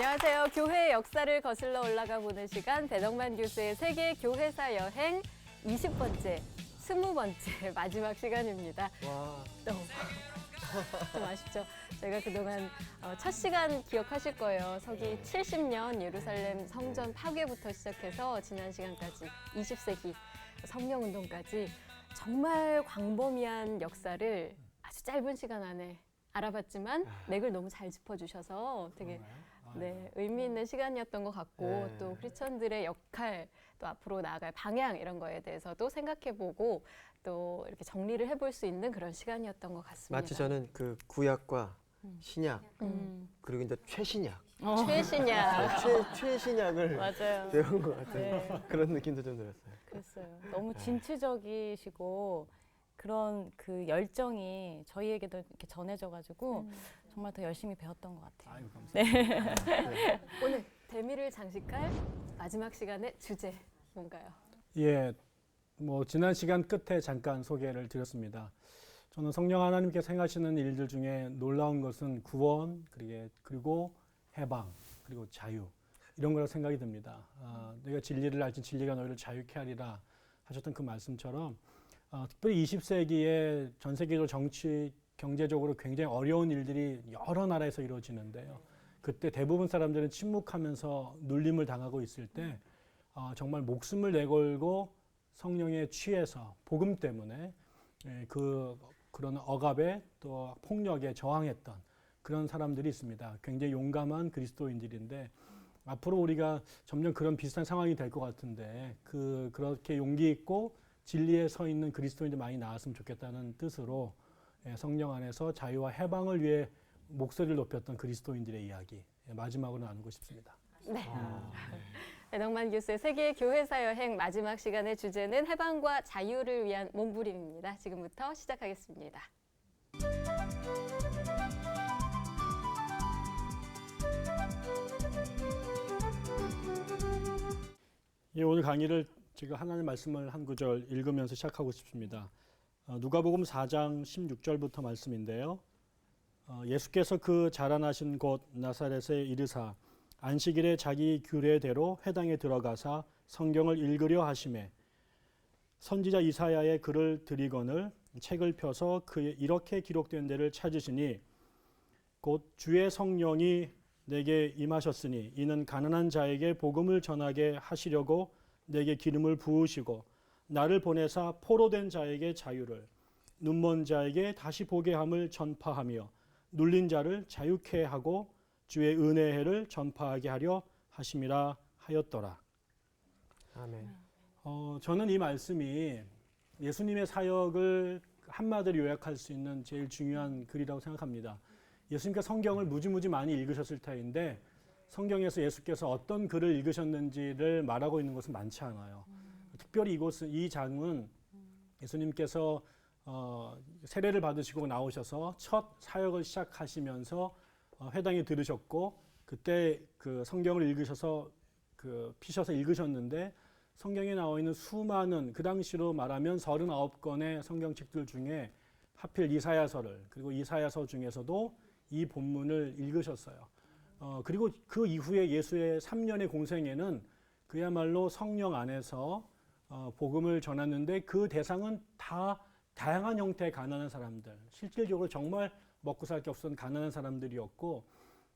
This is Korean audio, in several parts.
안녕하세요. 교회의 역사를 거슬러 올라가 보는 시간 배덕만 교수의 세계 교회사 여행 20번째, 20번째 마지막 시간입니다. 와. 좀 아쉽죠? 저희가 그동안 첫 시간 기억하실 거예요. 서기 70년 예루살렘 성전 파괴부터 시작해서 지난 시간까지 20세기 성령운동까지 정말 광범위한 역사를 아주 짧은 시간 안에 알아봤지만 맥을 너무 잘 짚어주셔서 되게 의미 있는 시간이었던 것 같고 또 크리스천들의 역할, 또 앞으로 나아갈 방향 이런 거에 대해서도 생각해보고 또 이렇게 정리를 해볼 수 있는 그런 시간이었던 것 같습니다. 마치 저는 그 구약과 신약 그리고 이제 최신약, 최신약. 최신약을 맞아요. 배운 것 같은 그런 느낌도 좀 들었어요. 그랬어요. 너무 진취적이시고 그런 그 열정이 저희에게도 이렇게 전해져가지고 정말 더 열심히 배웠던 것 같아요. 아유, 감사합니다. 오늘 대미를 장식할 마지막 시간의 주제 뭔가요? 예, 뭐 지난 시간 끝에 잠깐 소개를 드렸습니다. 저는 성령 하나님께서 행하시는 일들 중에 놀라운 것은 구원, 그리고 해방, 그리고 자유 이런 거라 생각이 듭니다. 내가 진리를 알지 진리가 너희를 자유케 하리라 하셨던 그 말씀처럼 특별히 20세기에 전 세계적으로 정치, 경제적으로 굉장히 어려운 일들이 여러 나라에서 이루어지는데요. 그때 대부분 사람들은 침묵하면서 눌림을 당하고 있을 때 정말 목숨을 내걸고 성령에 취해서 복음 때문에 그런 억압에 또 폭력에 저항했던 그런 사람들이 있습니다. 굉장히 용감한 그리스도인들인데 앞으로 우리가 점점 그런 비슷한 상황이 될 것 같은데 그렇게 용기 있고 진리에 서 있는 그리스도인들 많이 나왔으면 좋겠다는 뜻으로 성령 안에서 자유와 해방을 위해 목소리를 높였던 그리스도인들의 이야기 마지막으로 나누고 싶습니다. 네. 배덕만 교수의 세계 교회사 여행 마지막 시간의 주제는 해방과 자유를 위한 몸부림입니다. 지금부터 시작하겠습니다. 예, 오늘 강의를 제가 하나님의 말씀을 한 구절 읽으면서 시작하고 싶습니다. 누가복음 4장 16절부터 말씀인데요. 예수께서 그 자라나신 곳 나사렛에 이르사 안식일에 자기 규례대로 회당에 들어가사 성경을 읽으려 하시매 선지자 이사야의 글을 들이거늘 책을 펴서 그의 이렇게 기록된 데를 찾으시니 곧 주의 성령이 내게 임하셨으니 이는 가난한 자에게 복음을 전하게 하시려고 내게 기름을 부으시고 나를 보내사 포로된 자에게 자유를 눈먼 자에게 다시 보게 함을 전파하며 눌린 자를 자유케 하고 주의 은혜의 해를 전파하게 하려 하심이라 하였더라. 아멘. 저는 이 말씀이 예수님의 사역을 한마디로 요약할 수 있는 제일 중요한 글이라고 생각합니다. 예수님께서 성경을 무지무지 많이 읽으셨을 터인데 성경에서 예수께서 어떤 글을 읽으셨는지를 말하고 있는 것은 많지 않아요. 특별히 이 장은 예수님께서 세례를 받으시고 나오셔서 첫 사역을 시작하시면서 회당에 들으셨고 그때 그 성경을 읽으셔서 피셔서 읽으셨는데 성경에 나와 있는 수많은 그 당시로 말하면 39권의 성경책들 중에 하필 이사야서를 그리고 이사야서 중에서도 이 본문을 읽으셨어요. 그리고 그 이후에 예수의 3년의 공생에는 그야말로 성령 안에서 복음을 전했는데 그 대상은 다 다양한 형태의 가난한 사람들, 실질적으로 정말 먹고 살 게 없었던 가난한 사람들이었고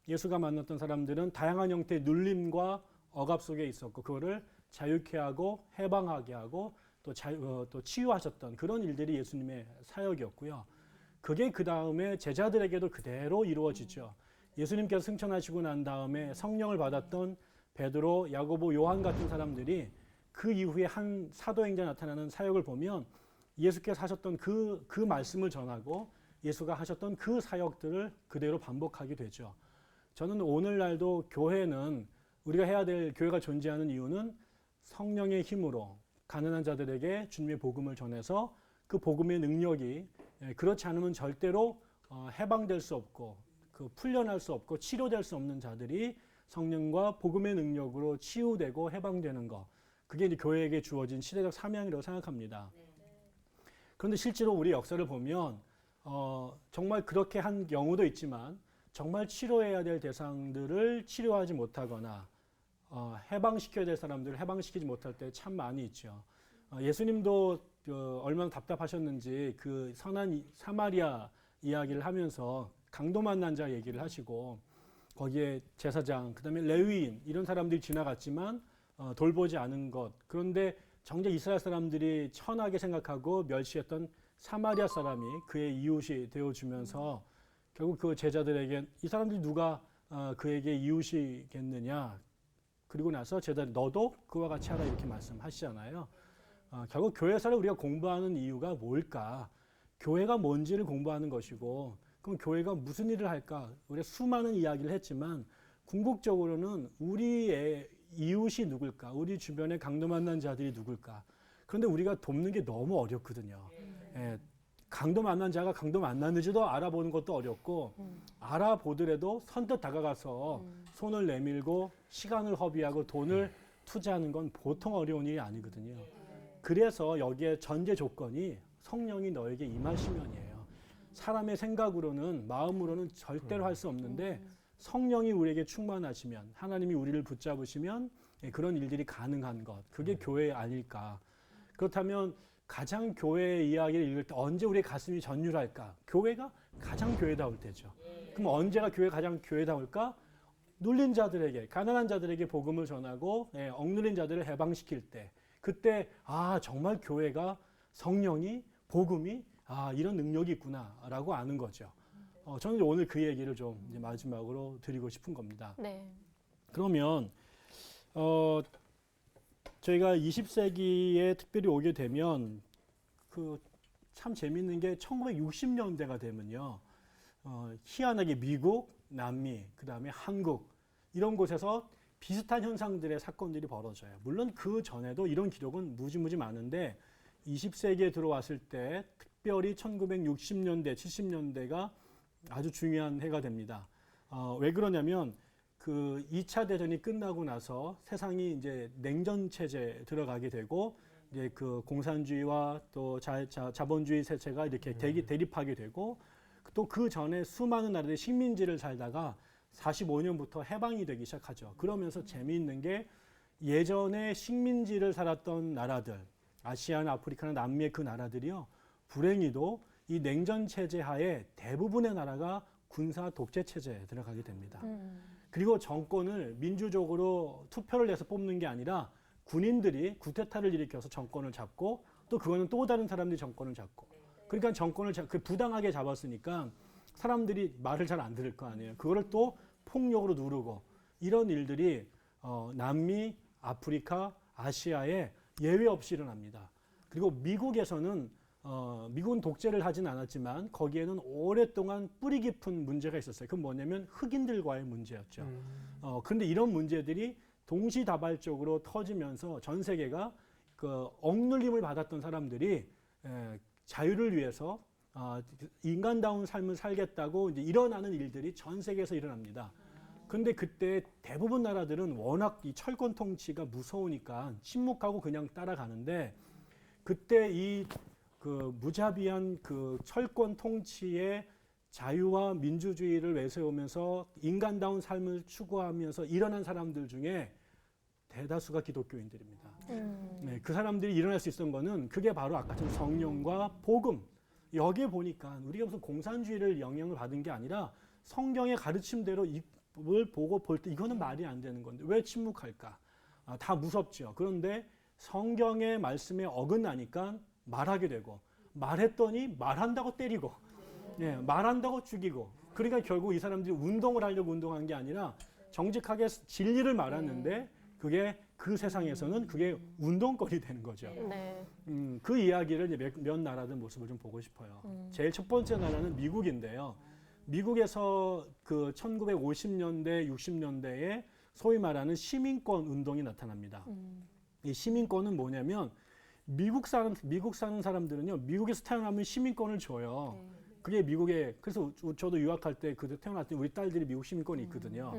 예수가 만났던 사람들은 다양한 형태의 눌림과 억압 속에 있었고 그거를 자유케 하고 해방하게 하고 또 치유하셨던 그런 일들이 예수님의 사역이었고요. 그게 그 다음에 제자들에게도 그대로 이루어지죠. 예수님께서 승천하시고 난 다음에 성령을 받았던 베드로, 야고보, 요한 같은 사람들이 그 이후에 한 사도행전에 나타나는 사역을 보면 예수께서 하셨던 그 말씀을 전하고 예수가 하셨던 그 사역들을 그대로 반복하게 되죠. 저는 오늘날도 교회는 우리가 해야 될 교회가 존재하는 이유는 성령의 힘으로 가난한 자들에게 주님의 복음을 전해서 그 복음의 능력이 그렇지 않으면 절대로 해방될 수 없고 풀려날 수 없고 치료될 수 없는 자들이 성령과 복음의 능력으로 치유되고 해방되는 것. 그게 이제 교회에게 주어진 시대적 사명이라고 생각합니다. 그런데 실제로 우리 역사를 보면 정말 그렇게 한 경우도 있지만 정말 치료해야 될 대상들을 치료하지 못하거나 해방시켜야 될 사람들을 해방시키지 못할 때 참 많이 있죠. 예수님도 얼마나 답답하셨는지 그 선한 사마리아 이야기를 하면서 강도 만난 자 얘기를 하시고 거기에 제사장, 그다음에 레위인 이런 사람들이 지나갔지만 돌보지 않은 것. 그런데 정작 이스라엘 사람들이 천하게 생각하고 멸시했던 사마리아 사람이 그의 이웃이 되어주면서 결국 그 제자들에게 이 사람들이 누가 그에게 이웃이겠느냐. 그리고 나서 제자들이 너도 그와 같이 하라 이렇게 말씀하시잖아요. 결국 교회사를 우리가 공부하는 이유가 뭘까? 교회가 뭔지를 공부하는 것이고 그럼 교회가 무슨 일을 할까? 우리가 수많은 이야기를 했지만 궁극적으로는 우리의 이웃이 누굴까? 우리 주변에 강도 만난 자들이 누굴까? 그런데 우리가 돕는 게 너무 어렵거든요. 예, 강도 만난 자가 강도 만났는지도 알아보는 것도 어렵고 알아보더라도 선뜻 다가가서 손을 내밀고 시간을 허비하고 돈을 투자하는 건 보통 어려운 일이 아니거든요. 그래서 여기에 전제 조건이 성령이 너에게 임하시면이에요. 사람의 생각으로는 마음으로는 절대로 할 수 없는데 성령이 우리에게 충만하시면 하나님이 우리를 붙잡으시면 그런 일들이 가능한 것. 그게 교회 아닐까. 그렇다면 가장 교회 이야기를 읽을 때 언제 우리의 가슴이 전율할까? 교회가 가장 교회다울 때죠. 그럼 언제가 교회가 가장 교회다울까? 눌린 자들에게, 가난한 자들에게 복음을 전하고 억눌린 자들을 해방시킬 때. 그때 정말 교회가 성령이 복음이 이런 능력이 있구나라고 아는 거죠. 저는 오늘 그 얘기를 좀 이제 마지막으로 드리고 싶은 겁니다. 네. 그러면 저희가 20세기에 특별히 오게 되면 그 참 재밌는 게 1960년대가 되면요. 희한하게 미국, 남미, 그다음에 한국 이런 곳에서 비슷한 현상들의 사건들이 벌어져요. 물론 그 전에도 이런 기록은 무지무지 많은데 20세기에 들어왔을 때 특별히 1960년대, 70년대가 아주 중요한 해가 됩니다. 왜 그러냐면 그 2차 대전이 끝나고 나서 세상이 이제 냉전 체제에 들어가게 되고 이제 그 공산주의와 또 자본주의 세체가 이렇게 대립하게 되고 또 그 전에 수많은 나라들이 식민지를 살다가 45년부터 해방이 되기 시작하죠. 그러면서 재미있는 게 예전에 식민지를 살았던 나라들, 아시아나 아프리카나 남미의 그 나라들이요. 불행히도 이 냉전 체제 하에 대부분의 나라가 군사 독재 체제에 들어가게 됩니다. 그리고 정권을 민주적으로 투표를 내서 뽑는 게 아니라 군인들이 쿠데타를 일으켜서 정권을 잡고 또 그거는 또 다른 사람들이 정권을 잡고 그러니까 정권을 부당하게 잡았으니까 사람들이 말을 잘 안 들을 거 아니에요. 그거를 또 폭력으로 누르고 이런 일들이 남미, 아프리카, 아시아에 예외 없이 일어납니다. 그리고 미국에서는 미국은 독재를 하진 않았지만 거기에는 오랫동안 뿌리 깊은 문제가 있었어요. 그건 뭐냐면 흑인들과의 문제였죠. 그런데 이런 문제들이 동시다발적으로 터지면서 전 세계가 그 억눌림을 받았던 사람들이 자유를 위해서 인간다운 삶을 살겠다고 이제 일어나는 일들이 전 세계에서 일어납니다. 그런데 그때 대부분 나라들은 워낙 이 철권 통치가 무서우니까 침묵하고 그냥 따라가는데 그때 이 그 무자비한 그 철권 통치의 자유와 민주주의를 내세우면서 인간다운 삶을 추구하면서 일어난 사람들 중에 대다수가 기독교인들입니다. 네, 그 사람들이 일어날 수 있었던 거는 그게 바로 아까처럼 성령과 복음. 여기에 보니까 우리가 무슨 공산주의를 영향을 받은 게 아니라 성경의 가르침대로 이걸 보고 볼 때 이거는 말이 안 되는 건데 왜 침묵할까? 다 무섭죠. 그런데 성경의 말씀에 어긋나니까 말하게 되고 말했더니 말한다고 때리고 말한다고 죽이고 그러니까 결국 이 사람들이 운동을 하려고 운동한 게 아니라 정직하게 진리를 말하는데 그게 그 세상에서는 그게 운동거리 되는 거죠. 네. 그 이야기를 이제 몇 나라들 모습을 좀 보고 싶어요. 제일 첫 번째 나라는 미국인데요. 미국에서 그 1950년대, 60년대에 소위 말하는 시민권 운동이 나타납니다. 이 시민권은 뭐냐면 미국 사는 사람들은요, 미국에서 태어나면 시민권을 줘요. 그게 미국에, 그래서 저도 유학할 때 그때 태어날 때 우리 딸들이 미국 시민권이 있거든요.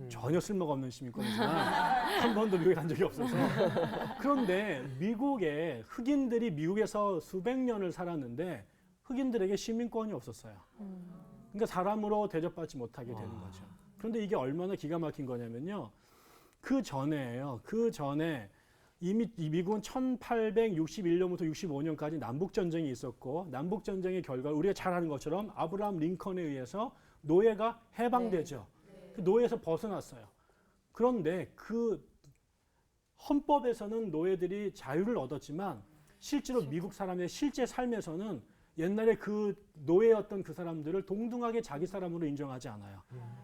전혀 쓸모가 없는 시민권이지만 한 번도 미국에 간 적이 없어서. 그런데 미국에 흑인들이 미국에서 수백 년을 살았는데 흑인들에게 시민권이 없었어요. 그러니까 사람으로 대접받지 못하게 되는 거죠. 그런데 이게 얼마나 기가 막힌 거냐면요. 그 전에요. 그 전에 이미 이 미국은 1861년부터 65년까지 남북 전쟁이 있었고 남북 전쟁의 결과 우리가 잘 아는 것처럼 아브라함 링컨에 의해서 노예가 해방되죠. 그 노예에서 벗어났어요. 그런데 그 헌법에서는 노예들이 자유를 얻었지만 실제로 미국 사람의 실제 삶에서는 옛날에 그 노예였던 그 사람들을 동등하게 자기 사람으로 인정하지 않아요.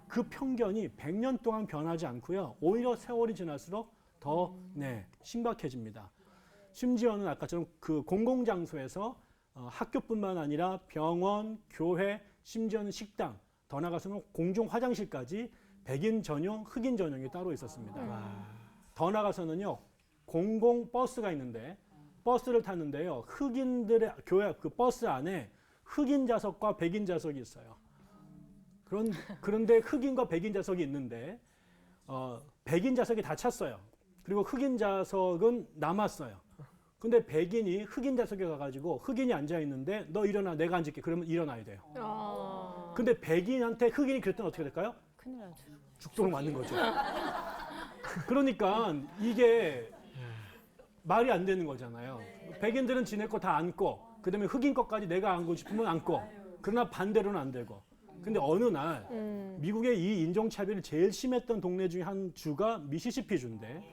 그 편견이 100년 동안 변하지 않고요. 오히려 세월이 지날수록 더 심각해집니다. 심지어는 아까처럼 그 공공장소에서 학교뿐만 아니라 병원, 교회, 심지어는 식당, 더 나아가서는 공중 화장실까지 백인 전용, 흑인 전용이 따로 있었습니다. 더 나아가서는요, 공공 버스가 있는데 버스를 탔는데요, 흑인들의 교회 그 버스 안에 흑인 좌석과 백인 좌석이 있어요. 그런데 흑인과 백인 좌석이 있는데 백인 좌석이 다 찼어요. 그리고 흑인 좌석은 남았어요. 근데 백인이 흑인 좌석에 가가지고 흑인이 앉아 있는데 너 일어나, 내가 앉을게. 그러면 일어나야 돼요. 근데 백인한테 흑인이 그랬더니 어떻게 될까요? 큰일 나죠. 죽도록 맞는 거죠. 그러니까 이게 말이 안 되는 거잖아요. 백인들은 지네 거 다 안고, 그다음에 흑인 것까지 내가 안고 싶으면 안고, 그러나 반대로는 안 되고. 근데 어느 날 미국의 이 인종차별이 제일 심했던 동네 중에 한 주가 미시시피주인데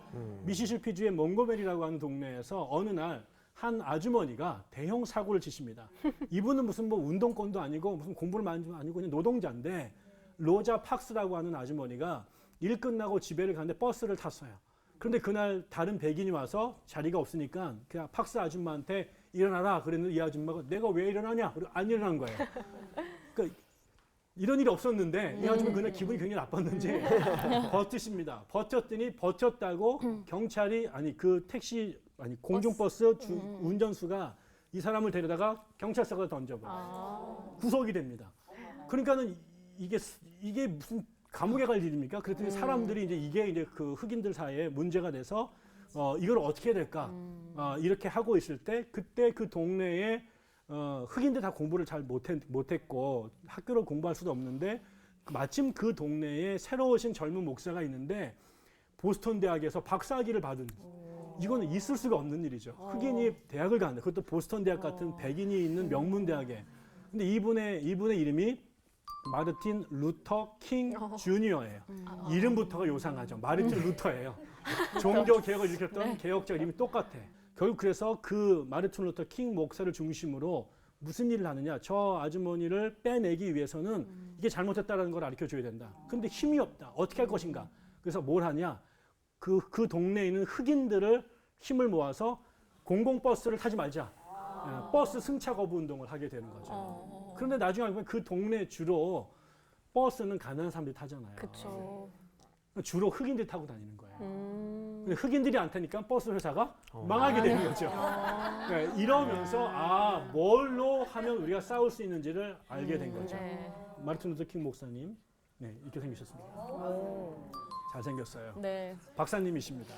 미시시피주의 몽고메리라고 하는 동네에서 어느 날 한 아주머니가 대형 사고를 치십니다. 이분은 무슨 뭐 운동권도 아니고 무슨 공부를 많이 아니고 그냥 노동자인데 로자 팍스라고 하는 아주머니가 일 끝나고 집에를 가는데 버스를 탔어요. 그런데 그날 다른 백인이 와서 자리가 없으니까 그냥 팍스 아줌마한테 일어나라 그랬는데 이 아줌마가 내가 왜 일어나냐? 그리고 안 일어난 거예요. 그러니까 이런 일이 없었는데 이 아줌마 그날 기분이 굉장히 나빴는지 버티십니다. 버텼더니 버텼다고 경찰이 아니 그 택시 아니 공중버스 운전수가 이 사람을 데려다가 경찰서가 던져버려요. 구속이 됩니다. 그러니까는 이게 무슨 감옥에 갈 일입니까? 그랬더니 사람들이 이제 그 흑인들 사이에 문제가 돼서 이걸 어떻게 해야 될까? 이렇게 하고 있을 때 그때 그 동네에 흑인들 다 공부를 잘 못했고 학교를 공부할 수도 없는데 마침 그 동네에 새로 오신 젊은 목사가 있는데 보스턴 대학에서 박사학위를 받은 이거는 있을 수가 없는 일이죠. 흑인이 대학을 가는데 그것도 보스턴 대학 같은 백인이 있는 명문 대학에. 근데 이분의 이름이 마르틴 루터 킹 주니어예요. 이름부터가 요상하죠. 마르틴 루터예요. 종교 개혁을 일으켰던 개혁자 이름이 똑같아. 결국 그래서 그 마르틴 루터 킹 목사를 중심으로 무슨 일을 하느냐. 저 아주머니를 빼내기 위해서는 이게 잘못했다는 걸 가르쳐줘야 된다. 근데 힘이 없다. 어떻게 할 것인가. 그래서 뭘 하냐. 그 동네에 있는 흑인들을 힘을 모아서 공공버스를 타지 말자. 버스 승차 거부 운동을 하게 되는 거죠. 그런데 나중에 알고 보면 그 동네 주로 버스는 가난한 사람들이 타잖아요. 그렇죠. 주로 흑인들이 타고 다니는 거예요. 근데 흑인들이 안 타니까 버스 회사가 망하게 되는 거죠. 그러니까 이러면서 뭘로 하면 우리가 싸울 수 있는지를 알게 된 거죠. 마르틴 루터 킹 목사님, 이렇게 생기셨습니다. 잘생겼어요. 네. 박사님이십니다.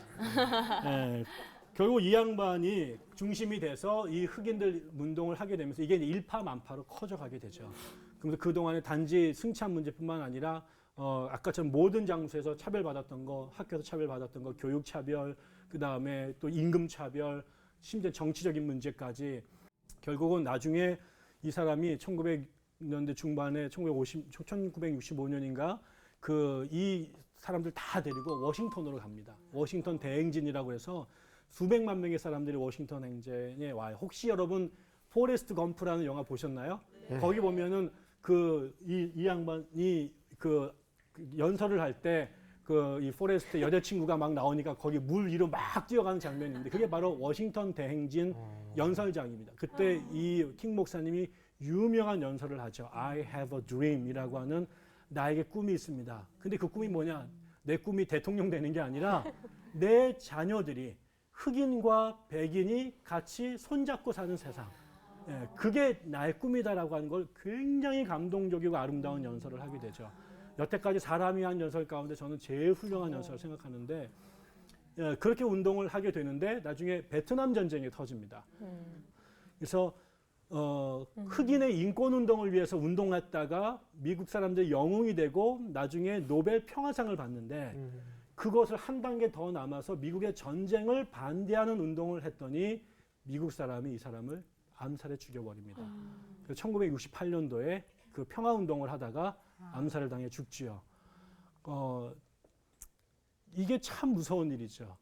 결국 이 양반이 중심이 돼서 이 흑인들 운동을 하게 되면서 이게 일파만파로 커져가게 되죠. 그러면서 그동안에 단지 승차 문제뿐만 아니라 아까처럼 모든 장소에서 차별받았던 거, 학교에서 차별받았던 거, 교육 차별, 그 다음에 또 임금 차별, 심지어 정치적인 문제까지 결국은 나중에 이 사람이 1900년대 중반에 1965년인가 이 사람들 다 데리고 워싱턴으로 갑니다. 워싱턴 대행진이라고 해서 수백만 명의 사람들이 워싱턴 행진에 와요. 혹시 여러분 포레스트 검프라는 영화 보셨나요? 네. 거기 보면은 이 양반이 그 연설을 할 때 이 포레스트 여자친구가 막 나오니까 거기 물 위로 막 뛰어가는 장면이 있는데 그게 바로 워싱턴 대행진 연설장입니다. 그때 이 킹 목사님이 유명한 연설을 하죠. I have a dream이라고 하는 나에게 꿈이 있습니다. 근데 그 꿈이 뭐냐? 내 꿈이 대통령 되는 게 아니라 내 자녀들이 흑인과 백인이 같이 손잡고 사는 세상. 그게 나의 꿈이다라고 하는 걸 굉장히 감동적이고 아름다운 연설을 하게 되죠. 여태까지 사람이 한 연설 가운데 저는 제일 훌륭한 연설을 생각하는데 그렇게 운동을 하게 되는데 나중에 베트남 전쟁이 터집니다. 그래서 흑인의 인권 운동을 위해서 운동했다가 미국 사람들의 영웅이 되고 나중에 노벨 평화상을 받는데 그것을 한 단계 더 남아서 미국의 전쟁을 반대하는 운동을 했더니 미국 사람이 이 사람을 암살해 죽여버립니다. 그래서 1968년도에 그 평화 운동을 하다가 암살을 당해 죽지요. 이게 참 무서운 일이죠.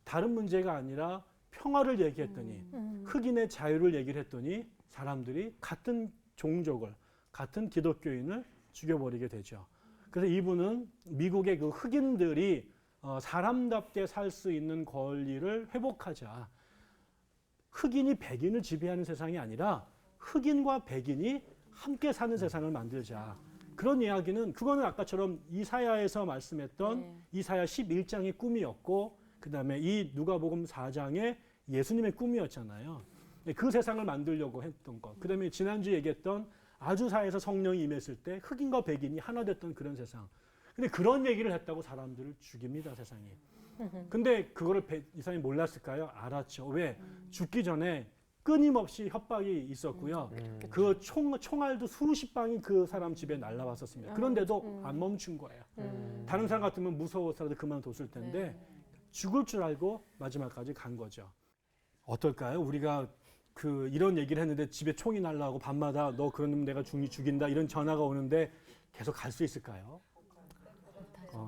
다른 문제가 아니라 평화를 얘기했더니 흑인의 자유를 얘기를 했더니 사람들이 같은 종족을 같은 기독교인을 죽여버리게 되죠. 그래서 이분은 미국의 그 흑인들이 사람답게 살 수 있는 권리를 회복하자. 흑인이 백인을 지배하는 세상이 아니라 흑인과 백인이 함께 사는 세상을 만들자. 그런 이야기는 그거는 아까처럼 이사야에서 말씀했던 이사야 11장의 꿈이었고 그다음에 이 누가복음 4장의 예수님의 꿈이었잖아요. 그 세상을 만들려고 했던 것. 그다음에 지난주 얘기했던 아주사에서 성령이 임했을 때 흑인과 백인이 하나 됐던 그런 세상. 근데 그런 얘기를 했다고 사람들을 죽입니다, 세상이. 근데 그거를 이 사람이 몰랐을까요? 알았죠. 왜? 죽기 전에 끊임없이 협박이 있었고요. 그 총알도 수십 방이 그 사람 집에 날라왔었습니다. 그런데도 안 멈춘 거예요. 다른 사람 같으면 무서워서라도 그만뒀을 텐데 죽을 줄 알고 마지막까지 간 거죠. 어떨까요? 우리가 이런 얘기를 했는데 집에 총이 날라오고 밤마다 너 그런 놈 내가 죽인다 이런 전화가 오는데 계속 갈 수 있을까요?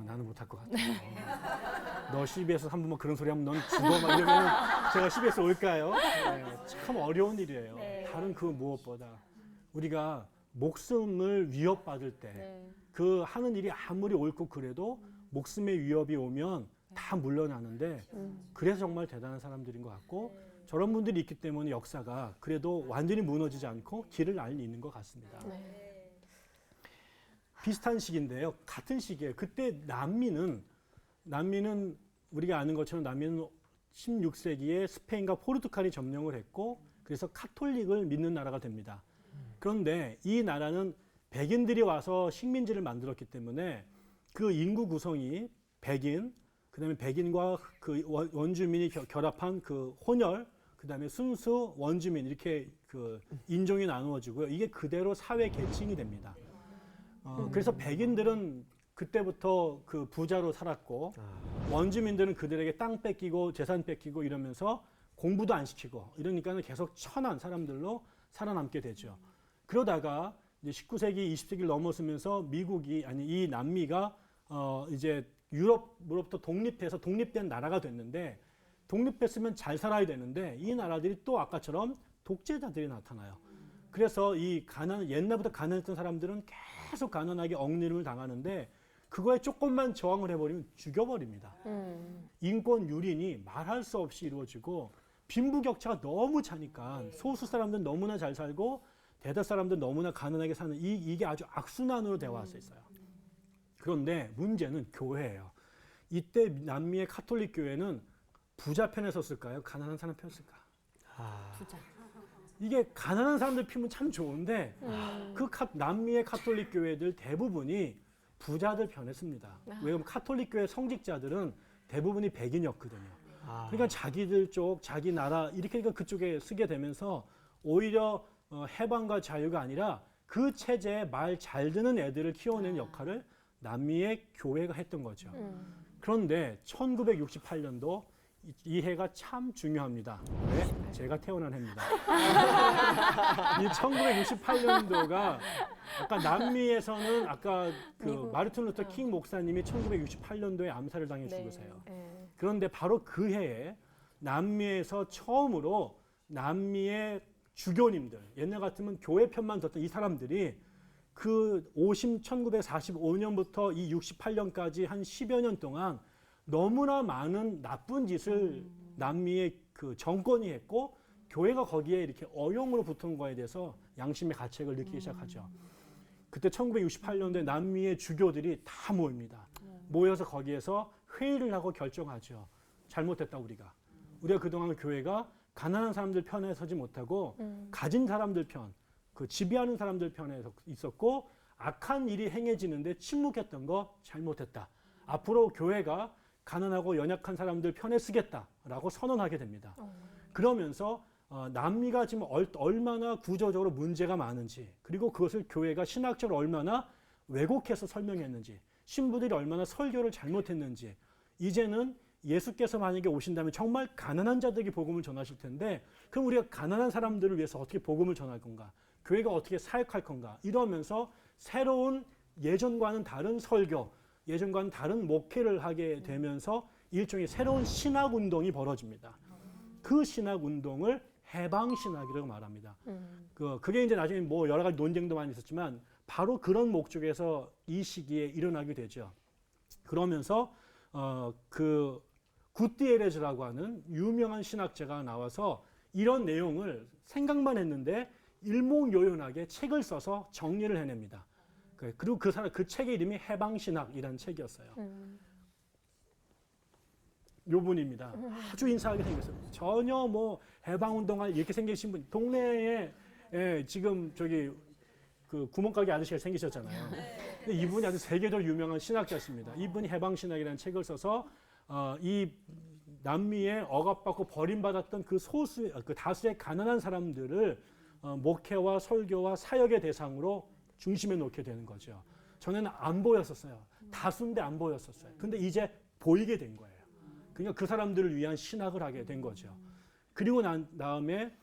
나는 못할 것 같아. 너 CBS 한 번만 그런 소리 하면 넌 죽어 막 이러면 제가 CBS 올까요? 네, 참 어려운 일이에요. 다른 그 무엇보다 우리가 목숨을 위협받을 때 그 하는 일이 아무리 옳고 그래도 목숨의 위협이 오면 다 물러나는데 그래서 정말 대단한 사람들인 것 같고 저런 분들이 있기 때문에 역사가 그래도 완전히 무너지지 않고 길을 알리는 것 같습니다. 비슷한 시기인데요. 같은 시기에 그때 난민은 우리가 아는 것처럼 난민은 16세기에 스페인과 포르투갈이 점령을 했고 그래서 카톨릭을 믿는 나라가 됩니다. 그런데 이 나라는 백인들이 와서 식민지를 만들었기 때문에 그 인구 구성이 백인, 그다음에 백인과 그 원주민이 결합한 그 혼혈, 그다음에 순수 원주민 이렇게 그 인종이 나누어지고요. 이게 그대로 사회 계층이 됩니다. 그래서 백인들은 그때부터 그 부자로 살았고 원주민들은 그들에게 땅 뺏기고 재산 뺏기고 이러면서 공부도 안 시키고 이러니까는 계속 천한 사람들로 살아남게 되죠. 그러다가 이제 19세기, 20세기를 넘어서면서 이 남미가 이제 유럽으로부터 독립해서 독립된 나라가 됐는데 독립했으면 잘 살아야 되는데 이 나라들이 또 아까처럼 독재자들이 나타나요. 그래서 옛날부터 가난했던 사람들은 계속 가난하게 억누름을 당하는데 그거에 조금만 저항을 해버리면 죽여버립니다. 인권 유린이 말할 수 없이 이루어지고 빈부격차가 너무 차니까 소수 사람들은 너무나 잘 살고 대다수 사람들은 너무나 가난하게 사는 이게 아주 악순환으로 되어 왔어요. 그런데 문제는 교회예요. 이때 남미의 카톨릭 교회는 부자 편에 섰을까요? 가난한 사람 편에 섰을까? 부자. 이게 가난한 사람들 피면 참 좋은데 남미의 카톨릭 교회들 대부분이 부자들 편에 섭니다. 왜냐하면 카톨릭 교회 성직자들은 대부분이 백인이었거든요. 그러니까 자기들 쪽, 자기 나라 이렇게 그쪽에 쓰게 되면서 오히려 해방과 자유가 아니라 그 체제에 말 잘 듣는 애들을 키워내는 역할을 남미의 교회가 했던 거죠. 그런데 1968년도 이 해가 참 중요합니다. 왜? 제가 태어난 해입니다. 이 1968년도가 아까 남미에서는 아까 마르틴 루터 킹 목사님이 1968년도에 암살을 당해 죽으세요. 그런데 바로 그 해에 남미에서 처음으로 남미의 주교님들, 옛날 같으면 교회 편만 뒀던 이 사람들이 1945년부터 이 68년까지 한 10여 년 동안 너무나 많은 나쁜 짓을 남미의 그 정권이 했고 교회가 거기에 이렇게 어용으로 붙은 거에 대해서 양심의 가책을 느끼기 시작하죠. 그때 1968년도에 남미의 주교들이 다 모입니다. 모여서 거기에서 회의를 하고 결정하죠. 잘못했다 우리가 그동안 교회가 가난한 사람들 편에 서지 못하고 가진 사람들 편, 그 지배하는 사람들 편에 있었고 악한 일이 행해지는데 침묵했던 거 잘못했다. 앞으로 교회가 가난하고 연약한 사람들 편에 쓰겠다라고 선언하게 됩니다. 그러면서 남미가 지금 얼마나 구조적으로 문제가 많은지, 그리고 그것을 교회가 신학적으로 얼마나 왜곡해서 설명했는지, 신부들이 얼마나 설교를 잘못했는지, 이제는 예수께서 만약에 오신다면 정말 가난한 자들에게 복음을 전하실 텐데, 그럼 우리가 가난한 사람들을 위해서 어떻게 복음을 전할 건가? 교회가 어떻게 사역할 건가? 이러면서 새로운 예전과는 다른 설교, 예전과는 다른 목회를 하게 되면서 일종의 새로운 신학 운동이 벌어집니다. 그 신학 운동을 해방 신학이라고 말합니다. 그게 이제 나중에 뭐 여러 가지 논쟁도 많이 있었지만 바로 그런 목적에서 이 시기에 일어나게 되죠. 그러면서 그 구티에레즈라고 하는 유명한 신학자가 나와서 이런 내용을 생각만 했는데 일목요연하게 책을 써서 정리를 해냅니다. 그리고 그 책의 이름이 해방신학이라는 책이었어요. 요 분입니다. 아주 인사하게 생겼어요. 전혀 뭐 해방운동할 이렇게 생기신 분, 동네에 지금 저기 그 구멍가게 아저씨가 생기셨잖아요. 근데 이분이 아주 세계적으로 유명한 신학자십니다. 이분이 해방신학이라는 책을 써서 이 남미에 억압받고 버림받았던 그 다수의 가난한 사람들을 목회와 설교와 사역의 대상으로 중심에 놓게 되는 거죠. 전에는 안 보였었어요. 다수인데 안 보였었어요. 근데 이제 보이게 된 거예요. 그러니까 그 사람들을 위한 신학을 하게 된 거죠. 그리고 난 다음에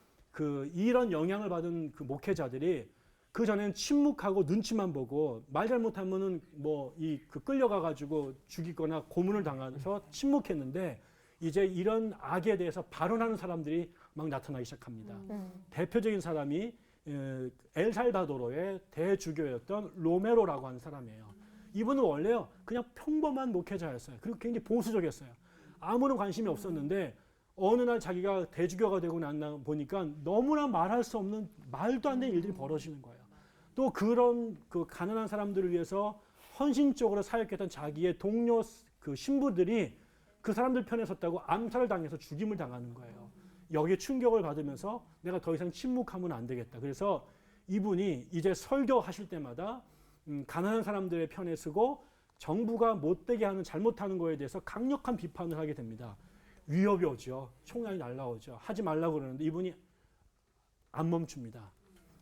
이런 영향을 받은 그 목회자들이 그 전에는 침묵하고 눈치만 보고 말 잘못하면은 끌려가 가지고 죽이거나 고문을 당해서 침묵했는데 이제 이런 악에 대해서 발언하는 사람들이 막 나타나기 시작합니다. 대표적인 사람이 엘살바도르의 대주교였던 로메로라고 하는 사람이에요. 이분은 원래요 그냥 평범한 목회자였어요. 그리고 굉장히 보수적이었어요. 아무런 관심이 없었는데 어느 날 자기가 대주교가 되고 난 보니까 너무나 말할 수 없는 말도 안 되는 일들이 벌어지는 거예요. 또 그런 그 가난한 사람들을 위해서 헌신적으로 사역했던 자기의 동료 그 신부들이 그 사람들 편에 섰다고 암살을 당해서 죽임을 당하는 거예요. 여기에 충격을 받으면서 내가 더 이상 침묵하면 안 되겠다. 그래서 이분이 이제 설교하실 때마다 가난한 사람들의 편에 서고 정부가 못되게 하는 잘못하는 거에 대해서 강력한 비판을 하게 됩니다. 위협이 오죠. 총알이 날라오죠. 하지 말라고 그러는데 이분이 안 멈춥니다.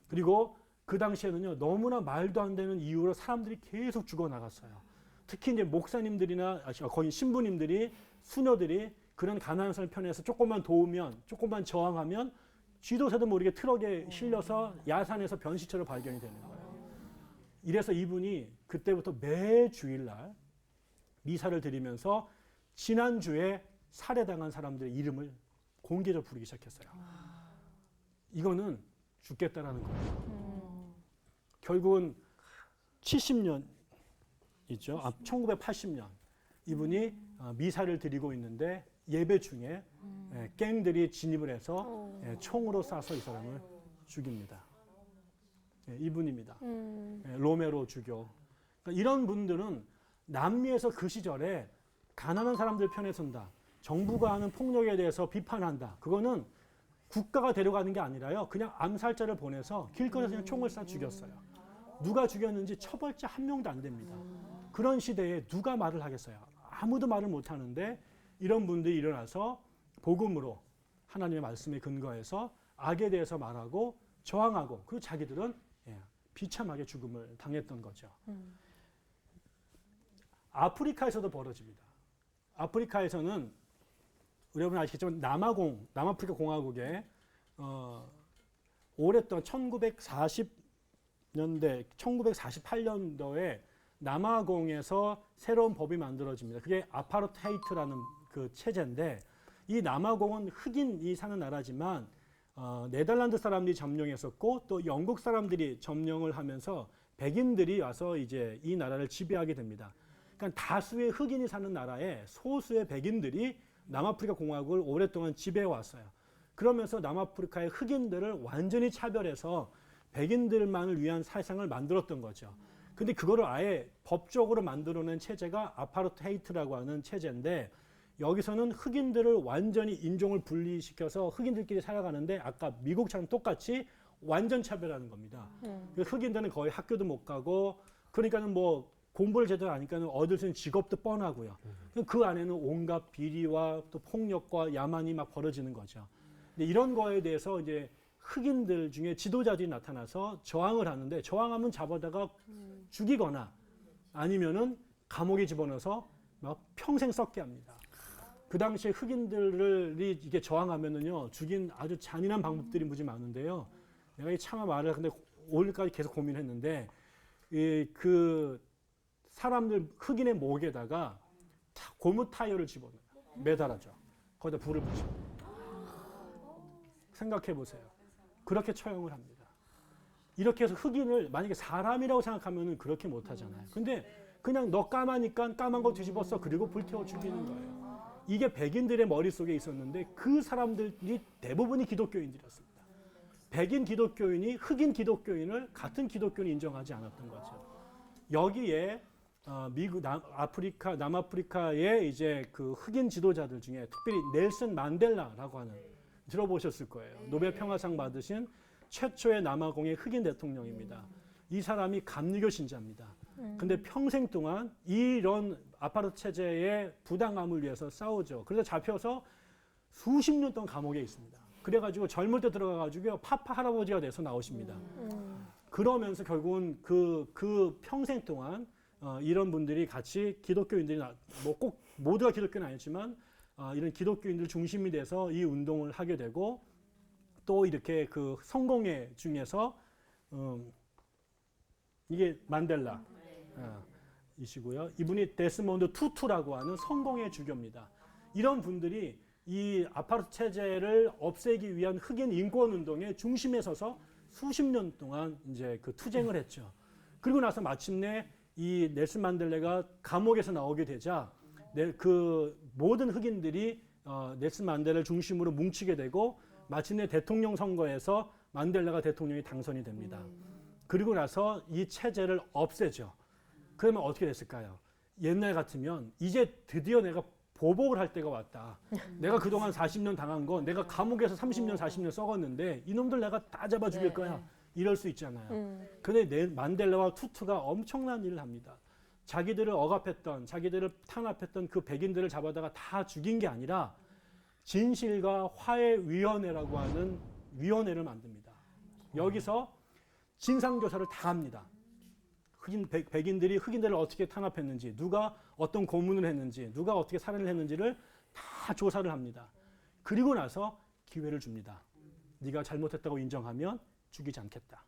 그리고 그 당시에는요 너무나 말도 안 되는 이유로 사람들이 계속 죽어나갔어요. 특히 이제 목사님들이나 거의 신부님들이 수녀들이 그런 가난한 사람 편에서 조금만 도우면 조금만 저항하면 쥐도새도 모르게 트럭에 실려서 야산에서 변시체로 발견이 되는 거예요. 이래서 이분이 그때부터 매 주일날 미사를 드리면서 지난주에 살해당한 사람들의 이름을 공개적으로 부르기 시작했어요. 이거는 죽겠다라는 거예요. 결국은 70년 있죠. 1980년 이분이 미사를 드리고 있는데 예배 중에 갱들이 진입을 해서 총으로 쏴서 이 사람을 죽입니다. 이분입니다. 로메로 주교. 그러니까 이런 분들은 남미에서 그 시절에 가난한 사람들 편에 선다. 정부가 하는 폭력에 대해서 비판한다. 그거는 국가가 데려가는 게 아니라요. 그냥 암살자를 보내서 길거리에서 그냥 총을 쏴 죽였어요. 누가 죽였는지 처벌자 한 명도 안 됩니다. 그런 시대에 누가 말을 하겠어요? 아무도 말을 못 하는데 이런 분들이 일어나서 복음으로 하나님의 말씀에 근거해서 악에 대해서 말하고 저항하고 그리고 자기들은 비참하게 죽음을 당했던 거죠. 아프리카에서도 벌어집니다. 아프리카에서는 여러분 아시겠지만 남아프리카 공화국에 오랫동안 1948년도에 남아공에서 새로운 법이 만들어집니다. 그게 아파르테이트라는 그 체제인데 이 남아공은 흑인이 사는 나라지만 네덜란드 사람들이 점령했었고 또 영국 사람들이 점령을 하면서 백인들이 와서 이제 이 나라를 지배하게 됩니다. 그러니까 다수의 흑인이 사는 나라에 소수의 백인들이 남아프리카 공화국을 오랫동안 지배해 왔어요. 그러면서 남아프리카의 흑인들을 완전히 차별해서 백인들만을 위한 세상을 만들었던 거죠. 근데 그거를 아예 법적으로 만들어낸 체제가 아파르테이트라고 하는 체제인데 여기서는 흑인들을 완전히 인종을 분리시켜서 흑인들끼리 살아가는데 아까 미국처럼 똑같이 완전 차별하는 겁니다. 흑인들은 거의 학교도 못 가고 그러니까는 뭐 공부를 제대로 하니까는 얻을 수 있는 직업도 뻔하고요. 그 안에는 온갖 비리와 또 폭력과 야만이 막 벌어지는 거죠. 근데 이런 거에 대해서 이제 흑인들 중에 지도자들이 나타나서 저항을 하는데 저항하면 잡아다가 죽이거나 아니면은 감옥에 집어넣어서 막 평생 썩게 합니다. 그 당시에 흑인들이 이게 저항하면은요 죽인 아주 잔인한 방법들이 무지 많은데요. 내가 이 차마 말을 근데 오늘까지 계속 고민했는데 그 사람들 흑인의 목에다가 고무 타이어를 집어넣어요. 매달아줘. 거기다 불을 붙여. 생각해 보세요. 그렇게 처형을 합니다. 이렇게 해서 흑인을 만약에 사람이라고 생각하면은 그렇게 못 하잖아요. 근데 그냥 너 까마니까 까만 거 뒤집었어. 그리고 불태워 죽이는 거예요. 이게 백인들의 머릿속에 있었는데 그 사람들이 대부분이 기독교인들이었습니다. 백인 기독교인이 흑인 기독교인을 같은 기독교인 인정하지 않았던 거죠. 여기에 미국, 남아프리카의 이제 그 흑인 지도자들 중에 특별히 넬슨 만델라라고 하는 들어보셨을 거예요. 노벨 평화상 받으신 최초의 남아공의 흑인 대통령입니다. 이 사람이 감리교 신자입니다. 근데 평생 동안 이런 아파르트 체제의 부당함을 위해서 싸우죠. 그래서 잡혀서 수십 년 동안 감옥에 있습니다. 그래가지고 젊을 때 들어가가지고 파파 할아버지가 돼서 나오십니다. 그러면서 결국은 그 평생 동안 이런 분들이 같이 기독교인들이 뭐 꼭 모두가 기독교는 아니지만 이런 기독교인들 중심이 돼서 이 운동을 하게 되고 또 이렇게 그 성공회 중에서 이게 만델라 이시고요. 이분이 데스몬드 투투라고 하는 성공회 주교입니다. 이런 분들이 이 아파르트 체제를 없애기 위한 흑인 인권 운동의 중심에 서서 수십 년 동안 이제 그 투쟁을 했죠. 그리고 나서 마침내 이 넬슨 만델라가 감옥에서 나오게 되자 그 모든 흑인들이 넬슨 만델라를 중심으로 뭉치게 되고 마침내 대통령 선거에서 만델라가 대통령이 당선이 됩니다. 그리고 나서 이 체제를 없애죠. 그러면 어떻게 됐을까요? 옛날 같으면 이제 드디어 내가 보복을 할 때가 왔다. 내가 그동안 40년 당한 거 내가 감옥에서 30년 40년 썩었는데 이놈들 내가 다 잡아 죽일 거야. 이럴 수 있잖아요. 근데 만델라와 투투가 엄청난 일을 합니다. 자기들을 억압했던 자기들을 탄압했던 그 백인들을 잡아다가 다 죽인 게 아니라 진실과 화해위원회라고 하는 위원회를 만듭니다. 여기서 진상조사를 다 합니다. 백인들이 흑인들을 어떻게 탄압했는지, 누가 어떤 고문을 했는지, 누가 어떻게 살인을 했는지를 다 조사를 합니다. 그리고 나서 기회를 줍니다. 네가 잘못했다고 인정하면 죽이지 않겠다.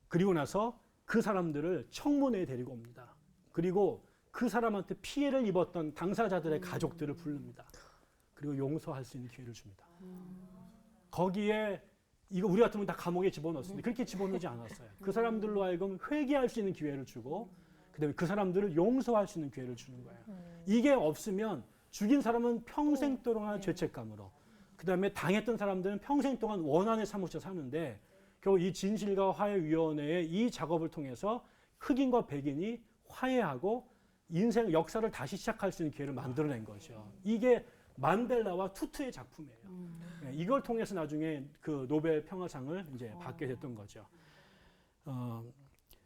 그리고 나서 그 사람들을 청문회에 데리고 옵니다. 그리고 그 사람한테 피해를 입었던 당사자들의 가족들을 부릅니다. 그리고 용서할 수 있는 기회를 줍니다. 거기에 이거 우리 같으면 다 감옥에 집어넣었는데 그렇게 집어넣지 않았어요. 그 사람들로 하여금 회개할 수 있는 기회를 주고 그다음에 그 사람들을 용서할 수 있는 기회를 주는 거예요. 이게 없으면 죽인 사람은 평생 동안 죄책감으로 그다음에 당했던 사람들은 평생 동안 원한에 사무쳐 사는데 결국 이 진실과 화해위원회의 이 작업을 통해서 흑인과 백인이 화해하고 인생 역사를 다시 시작할 수 있는 기회를 만들어낸 거죠. 이게 만델라와 투투의 작품이에요. 이걸 통해서 나중에 그 노벨 평화상을 이제 받게 됐던 거죠.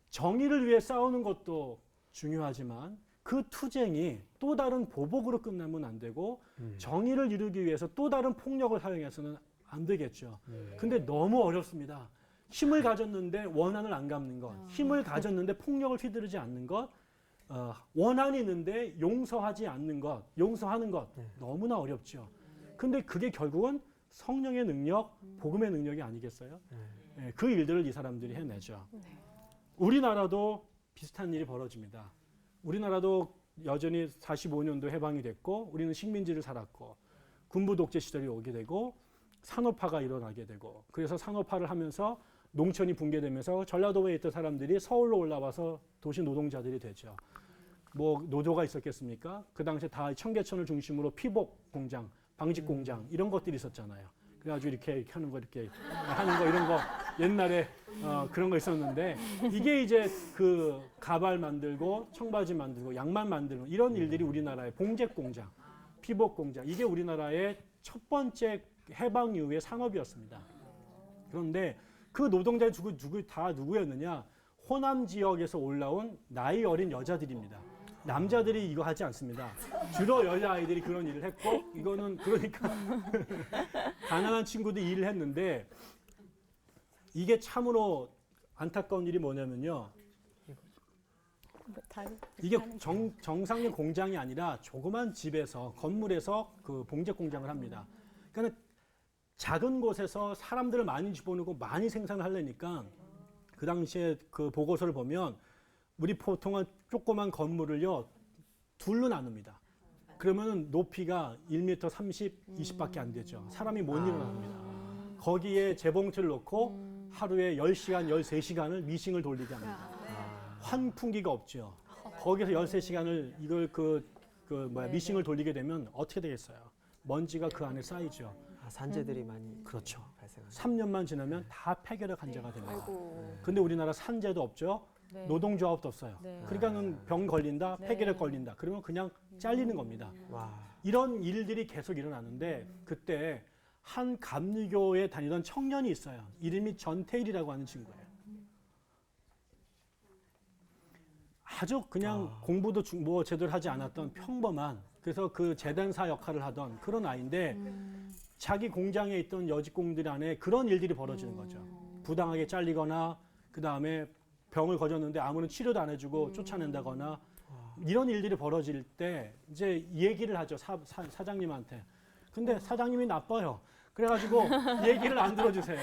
정의를 위해 싸우는 것도 중요하지만 그 투쟁이 또 다른 보복으로 끝나면 안 되고 정의를 이루기 위해서 또 다른 폭력을 사용해서는 안 되겠죠. 근데 너무 어렵습니다. 힘을 가졌는데 원한을 안 갚는 것, 힘을 가졌는데 폭력을 휘두르지 않는 것, 원한이 있는데 용서하지 않는 것, 용서하는 것 너무나 어렵죠. 근데 그게 결국은 성령의 능력, 복음의 능력이 아니겠어요? 그 일들을 이 사람들이 해내죠. 우리나라도 비슷한 일이 벌어집니다. 우리나라도 여전히 45년도 해방이 됐고 우리는 식민지를 살았고 군부 독재 시절이 오게 되고 산업화가 일어나게 되고 그래서 산업화를 하면서 농촌이 붕괴되면서 전라도에 있던 사람들이 서울로 올라와서 도시 노동자들이 되죠. 뭐 노조가 있었겠습니까? 그 당시에 다 청계천을 중심으로 피복 공장, 방직 공장 이런 것들이 있었잖아요. 그래가지고 이렇게 하는 거 이렇게 하는 거 이런 거 옛날에 그런 거 있었는데 이게 이제 그 가발 만들고 청바지 만들고 양말 만들고 이런 일들이 우리나라의 봉제 공장, 피복 공장 이게 우리나라의 첫 번째 해방 이후의 산업이었습니다. 그런데 그 노동자들이 다 누구였느냐? 호남 지역에서 올라온 나이 어린 여자들입니다. 남자들이 이거 하지 않습니다. 주로 여자아이들이 그런 일을 했고 이거는 그러니까 가난한 친구들이 일을 했는데 이게 참으로 안타까운 일이 뭐냐면요. 이게 정상의 공장이 아니라 조그만 집에서 건물에서 그 봉제 공장을 합니다. 그러니까 작은 곳에서 사람들을 많이 집어넣고 많이 생산을 하려니까 그 당시에 그 보고서를 보면 우리 보통은 조그만 건물을요 둘로 나눕니다. 그러면 높이가 1m 30, 20밖에 안 되죠. 사람이 못 일어납니다. 거기에 재봉틀을 놓고 하루에 10시간, 13시간을 미싱을 돌리게 합니다. 환풍기가 없죠. 거기서 13시간을 이걸 미싱을 돌리게 되면 어떻게 되겠어요? 먼지가 그 안에 쌓이죠. 산재들이 많이 그렇죠. 발생하죠. 3년만 지나면 다 폐결핵 환자가 됩니다. 아이고. 근데 우리나라 산재도 없죠. 네. 노동조합도 없어요. 네. 그러니까는 병 걸린다, 네. 폐결핵 걸린다. 그러면 그냥 잘리는 겁니다. 와. 이런 일들이 계속 일어나는데 그때 한 감리교에 다니던 청년이 있어요. 이름이 전태일이라고 하는 친구예요. 아주 그냥 공부도 뭐 제대로 하지 않았던 평범한 그래서 그 재단사 역할을 하던 그런 아이인데 자기 공장에 있던 여직공들 안에 그런 일들이 벌어지는 거죠. 부당하게 잘리거나 그 다음에 병을 거졌는데 아무런 치료도 안 해주고 쫓아낸다거나 이런 일들이 벌어질 때 이제 얘기를 하죠. 사장님한테. 근데 사장님이 나빠요. 그래가지고 얘기를 안 들어주세요.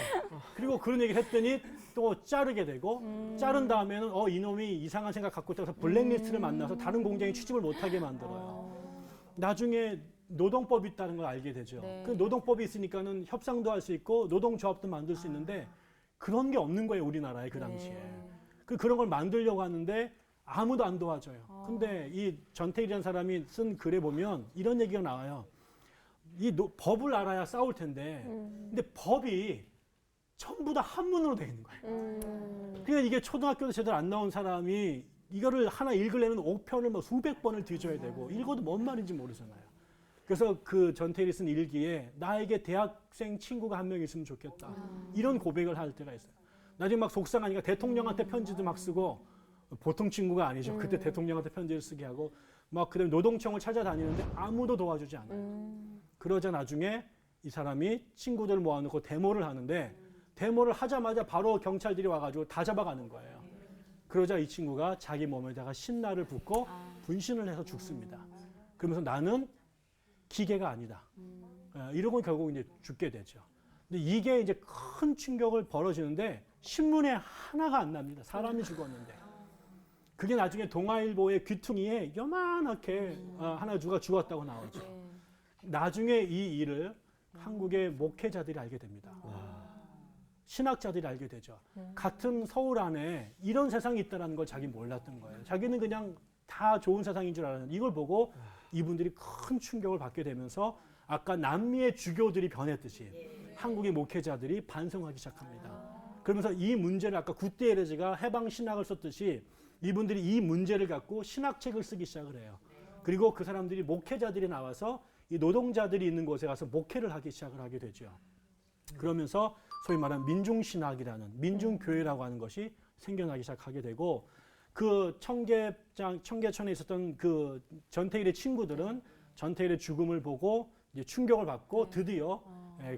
그리고 그런 얘기를 했더니 또 자르게 되고 자른 다음에는 이놈이 이상한 생각 갖고 있다고 해서 블랙리스트를 만나서 다른 공장에 취직을 못하게 만들어요. 나중에 노동법이 있다는 걸 알게 되죠. 네. 그 노동법이 있으니까는 협상도 할 수 있고 노동조합도 만들 수 있는데 그런 게 없는 거예요. 우리나라에 그 당시에. 그런 걸 만들려고 하는데 아무도 안 도와줘요. 근데 이 전태일이라는 사람이 쓴 글에 보면 이런 얘기가 나와요. 법을 알아야 싸울 텐데 근데 법이 전부 다 한문으로 되어 있는 거예요. 그러니까 이게 초등학교도 제대로 안 나온 사람이 이거를 하나 읽으려면 5편을 뭐 수백 번을 뒤져야 되고 읽어도 뭔 말인지 모르잖아요. 그래서 그 전태일이 쓴 일기에 나에게 대학생 친구가 한 명 있으면 좋겠다. 이런 고백을 할 때가 있어요. 나중에 막 속상하니까 대통령한테 편지도 막 쓰고 보통 친구가 아니죠. 그때 대통령한테 편지를 쓰게 하고 막 그다음에 노동청을 찾아다니는데 아무도 도와주지 않아요. 그러자 나중에 이 사람이 친구들을 모아놓고 데모를 하는데 데모를 하자마자 바로 경찰들이 와가지고 다 잡아가는 거예요. 그러자 이 친구가 자기 몸에다가 신나를 붓고 분신을 해서 죽습니다. 그러면서 나는 기계가 아니다. 이러고 결국 이제 죽게 되죠. 근데 이게 이제 큰 충격을 벌어지는데 신문에 하나가 안 납니다. 사람이 죽었는데. 그게 나중에 동아일보의 귀퉁이에 요만하게 하나 누가 죽었다고 나오죠. 나중에 이 일을 한국의 목회자들이 알게 됩니다. 신학자들이 알게 되죠. 같은 서울 안에 이런 세상이 있다는 걸 자기 몰랐던 거예요. 자기는 그냥 다 좋은 세상인 줄 알았는데 이걸 보고 이분들이 큰 충격을 받게 되면서 아까 남미의 주교들이 변했듯이 한국의 목회자들이 반성하기 시작합니다. 그러면서 이 문제를 아까 구테레즈가 해방 신학을 썼듯이 이분들이 이 문제를 갖고 신학책을 쓰기 시작을 해요. 그리고 그 사람들이 목회자들이 나와서 이 노동자들이 있는 곳에 가서 목회를 하기 시작을 하게 되죠. 그러면서 소위 말하는 민중신학이라는 민중교회라고 하는 것이 생겨나기 시작하게 되고 그 청계천에 있었던 그 전태일의 친구들은 전태일의 죽음을 보고 이제 충격을 받고 드디어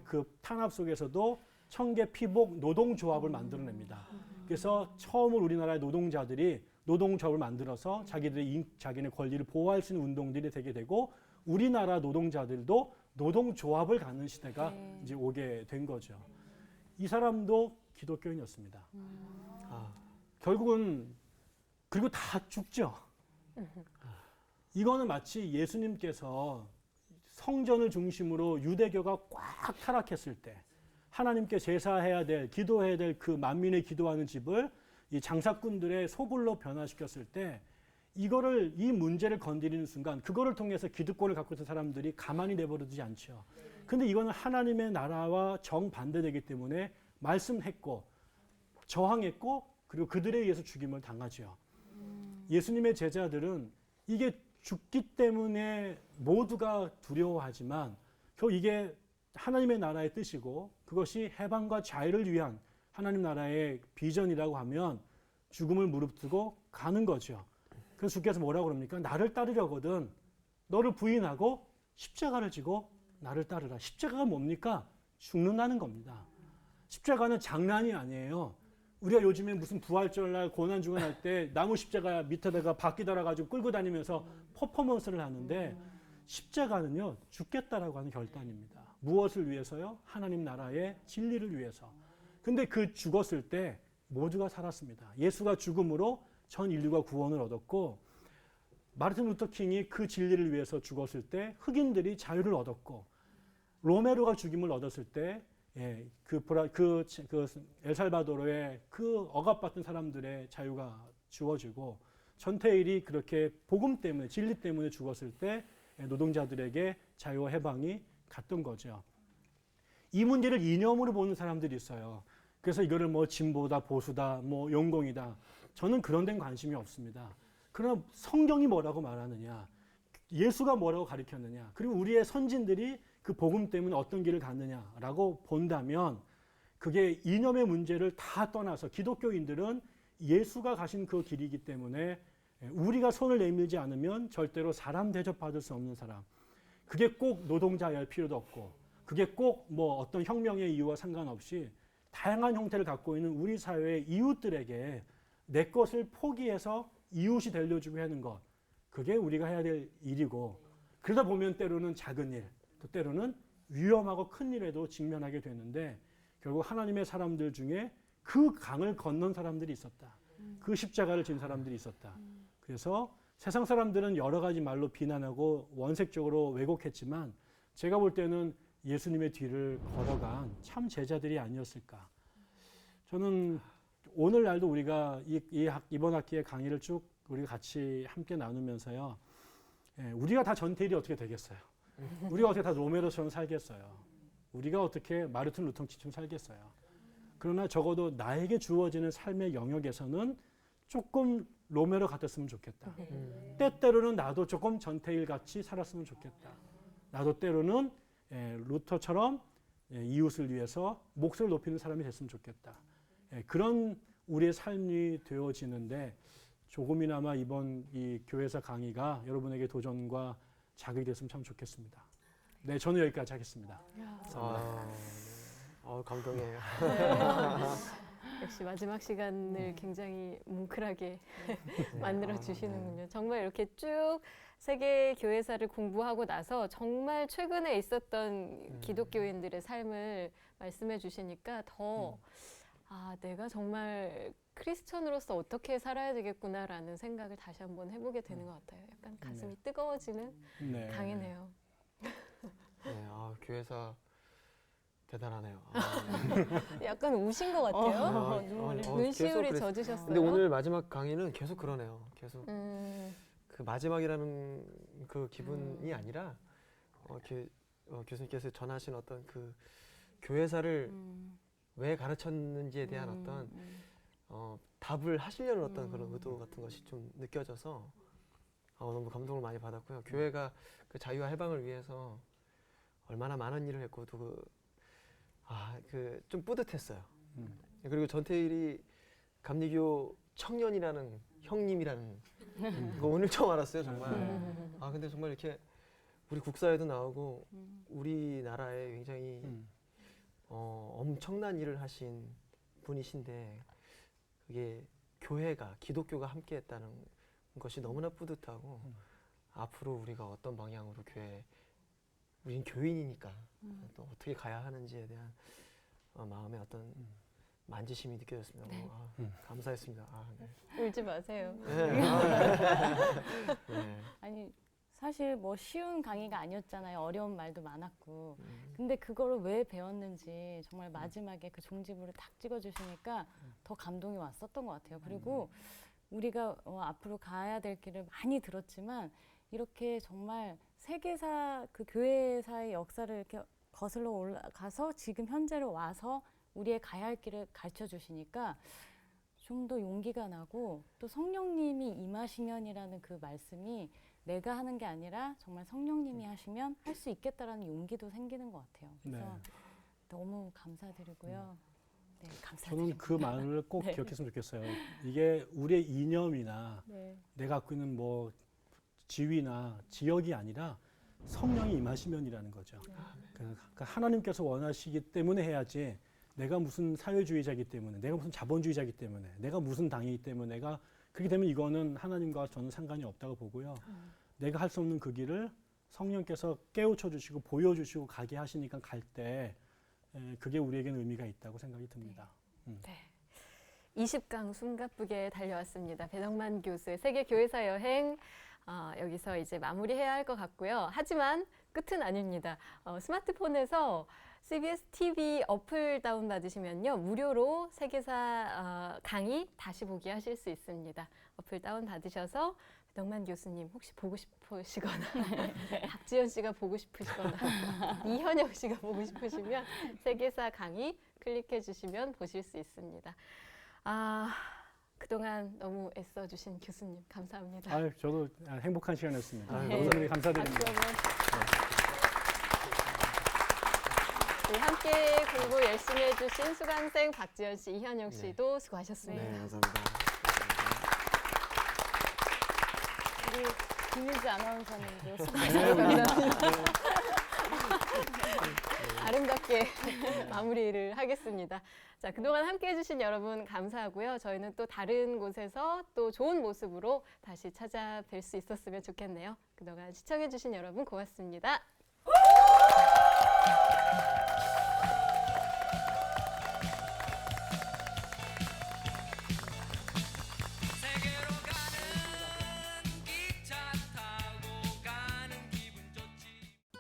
그 탄압 속에서도 청계피복 노동조합을 만들어냅니다. 그래서 처음으로 우리나라의 노동자들이 노동조합을 만들어서 자기네 권리를 보호할 수 있는 운동들이 되게 되고 우리나라 노동자들도 노동조합을 갖는 시대가 이제 오게 된 거죠. 이 사람도 기독교인이었습니다. 결국은 그리고 다 죽죠. 이거는 마치 예수님께서 성전을 중심으로 유대교가 꽉 타락했을 때 하나님께 제사해야 될, 기도해야 될 그 만민의 기도하는 집을 이 장사꾼들의 소굴로 변화시켰을 때 이 문제를 건드리는 순간 그거를 통해서 기득권을 갖고 있는 사람들이 가만히 내버려두지 않죠. 근데 이거는 하나님의 나라와 정반대되기 때문에 말씀했고 저항했고 그리고 그들에 의해서 죽임을 당하죠. 예수님의 제자들은 이게 죽기 때문에 모두가 두려워하지만 결국 이게 하나님의 나라의 뜻이고 그것이 해방과 자유를 위한 하나님 나라의 비전이라고 하면 죽음을 무릅뜨고 가는 거죠. 그래서 주께서 뭐라고 그럽니까? 나를 따르려거든 너를 부인하고 십자가를 지고 나를 따르라. 십자가가 뭡니까? 죽는다는 겁니다. 십자가는 장난이 아니에요. 우리가 요즘에 무슨 부활절날 고난주간할 때 나무 십자가 밑에다가 바퀴 달아가지고 끌고 다니면서 퍼포먼스를 하는데 십자가는요 죽겠다라고 하는 결단입니다. 무엇을 위해서요? 하나님 나라의 진리를 위해서. 근데 그 죽었을 때 모두가 살았습니다. 예수가 죽음으로 전 인류가 구원을 얻었고 마르틴 루터 킹이 그 진리를 위해서 죽었을 때 흑인들이 자유를 얻었고 로메로가 죽임을 얻었을 때 엘살바도르의 그 억압받던 사람들의 자유가 주어지고 전태일이 그렇게 복음 때문에 진리 때문에 죽었을 때 노동자들에게 자유와 해방이 갔던 거죠. 이 문제를 이념으로 보는 사람들이 있어요. 그래서 이거를 뭐 진보다 보수다 뭐 용공이다. 저는 그런 데는 관심이 없습니다. 그러나 성경이 뭐라고 말하느냐, 예수가 뭐라고 가르쳤느냐, 그리고 우리의 선진들이 그 복음 때문에 어떤 길을 갔느냐라고 본다면 그게 이념의 문제를 다 떠나서 기독교인들은 예수가 가신 그 길이기 때문에 우리가 손을 내밀지 않으면 절대로 사람 대접받을 수 없는 사람. 그게 꼭 노동자여야 할 필요도 없고 그게 꼭 뭐 어떤 혁명의 이유와 상관없이 다양한 형태를 갖고 있는 우리 사회의 이웃들에게 내 것을 포기해서 이웃이 되려주고 하는 것. 그게 우리가 해야 될 일이고 그러다 보면 때로는 작은 일, 또 때로는 위험하고 큰 일에도 직면하게 되는데 결국 하나님의 사람들 중에 그 강을 건넌 사람들이 있었다. 그 십자가를 진 사람들이 있었다. 그래서 세상 사람들은 여러 가지 말로 비난하고 원색적으로 왜곡했지만 제가 볼 때는 예수님의 뒤를 걸어간 참 제자들이 아니었을까. 저는 오늘날도 우리가 이번 학기의 강의를 쭉 우리가 같이 함께 나누면서요. 우리가 다 전태일이 어떻게 되겠어요? 우리가 어떻게 다 로메로처럼 살겠어요? 우리가 어떻게 마르틴 루터처럼 살겠어요? 그러나 적어도 나에게 주어지는 삶의 영역에서는 조금 로메로 같았으면 좋겠다. 때때로는 나도 조금 전태일 같이 살았으면 좋겠다. 나도 때로는 루터처럼 이웃을 위해서 목소리를 높이는 사람이 됐으면 좋겠다. 그런 우리의 삶이 되어지는데 조금이나마 이번 이 교회사 강의가 여러분에게 도전과 자극이 됐으면 참 좋겠습니다. 네, 저는 여기까지 하겠습니다. 감동이에요. 역시 마지막 시간을 굉장히 뭉클하게 만들어 주시는군요. 정말 이렇게 쭉 세계 교회사를 공부하고 나서 정말 최근에 있었던 기독교인들의 삶을 말씀해 주시니까 더 내가 정말 크리스천으로서 어떻게 살아야 되겠구나라는 생각을 다시 한번 해보게 되는 것 같아요. 약간 가슴이 뜨거워지는 강이네요. 네, 교회사 대단하네요. 약간 우신 것 같아요. 눈시울이 젖으셨어요. 근데 오늘 마지막 강의는 계속 그러네요. 계속 그 마지막이라는 그 기분이 아니라 교수님께서 전하신 어떤 그 교회사를 왜 가르쳤는지에 대한 어떤 답을 하시려는 어떤 그런 의도 같은 것이 좀 느껴져서 너무 감동을 많이 받았고요. 교회가 그 자유와 해방을 위해서 얼마나 많은 일을 했고 또 좀 뿌듯했어요. 그리고 전태일이 감리교 청년이라는 형님이라는 그거 오늘 처음 알았어요, 정말. 근데 정말 이렇게 우리 국사에도 나오고 우리나라에 굉장히 엄청난 일을 하신 분이신데 그게 교회가 기독교가 함께했다는 것이 너무나 뿌듯하고 앞으로 우리가 어떤 방향으로 우린 교인이니까 또 어떻게 가야 하는지에 대한 마음의 어떤 만지심이 느껴졌습니다. 네. 감사했습니다. 네. 울지 마세요. 네. 네. 아니 사실 뭐 쉬운 강의가 아니었잖아요. 어려운 말도 많았고. 근데 그거를 왜 배웠는지 정말 마지막에 그 종지부를 딱 찍어주시니까 더 감동이 왔었던 것 같아요. 그리고 우리가 앞으로 가야 될 길을 많이 들었지만 이렇게 정말 세계사 그 교회사의 역사를 이렇게 거슬러 올라가서 지금 현재로 와서 우리의 가야 할 길을 가르쳐 주시니까 좀 더 용기가 나고 또 성령님이 임하시면이라는 그 말씀이 내가 하는 게 아니라 정말 성령님이 하시면 할 수 있겠다라는 용기도 생기는 것 같아요. 그래서 너무 감사드리고요. 네, 감사드립니다. 저는 그 말을 꼭 네. 기억했으면 좋겠어요. 이게 우리의 이념이나 네. 내가 갖고 있는 뭐 지위나 지역이 아니라 성령이 임하시면이라는 거죠. 그러니까 하나님께서 원하시기 때문에 해야지 내가 무슨 사회주의자이기 때문에 내가 무슨 자본주의자이기 때문에 내가 무슨 당이기 때문에 내가 그렇게 되면 이거는 하나님과 저는 상관이 없다고 보고요. 내가 할 수 없는 그 길을 성령께서 깨우쳐 주시고 보여주시고 가게 하시니까 갈 때 그게 우리에게는 의미가 있다고 생각이 듭니다. 20강 숨가쁘게 달려왔습니다. 배덕만 교수의 세계 교회사 여행 여기서 이제 마무리해야 할 것 같고요. 하지만 끝은 아닙니다. 스마트폰에서 CBS TV 어플 다운 받으시면요 무료로 세계사 강의 다시 보기 하실 수 있습니다. 어플 다운 받으셔서 배덕만 교수님 혹시 보고 싶으시거나 박지연 씨가 보고 싶으시거나 이현영 씨가 보고 싶으시면 세계사 강의 클릭해 주시면 보실 수 있습니다. 그동안 너무 애써주신 교수님 감사합니다. 아유, 저도 행복한 시간이었습니다. 아유, 너무너무 감사드립니다. 네, 함께 공부 열심히 해주신 수강생 박지연 씨, 이현영 씨도 수고하셨습니다. 네, 감사합니다. 우리 김민지 아나운서님도 네, 감사합니다. 아름답게 마무리를 하겠습니다. 자, 그동안 함께 해주신 여러분 감사하고요. 저희는 또 다른 곳에서 또 좋은 모습으로 다시 찾아뵐 수 있었으면 좋겠네요. 그동안 시청해주신 여러분 고맙습니다.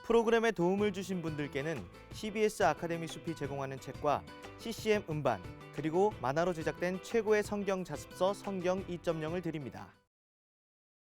프로그램에 도움을 주신 분들께는 CBS 아카데미 숲이 제공하는 책과 CCM 음반 그리고 만화로 제작된 최고의 성경 자습서 성경 2.0을 드립니다.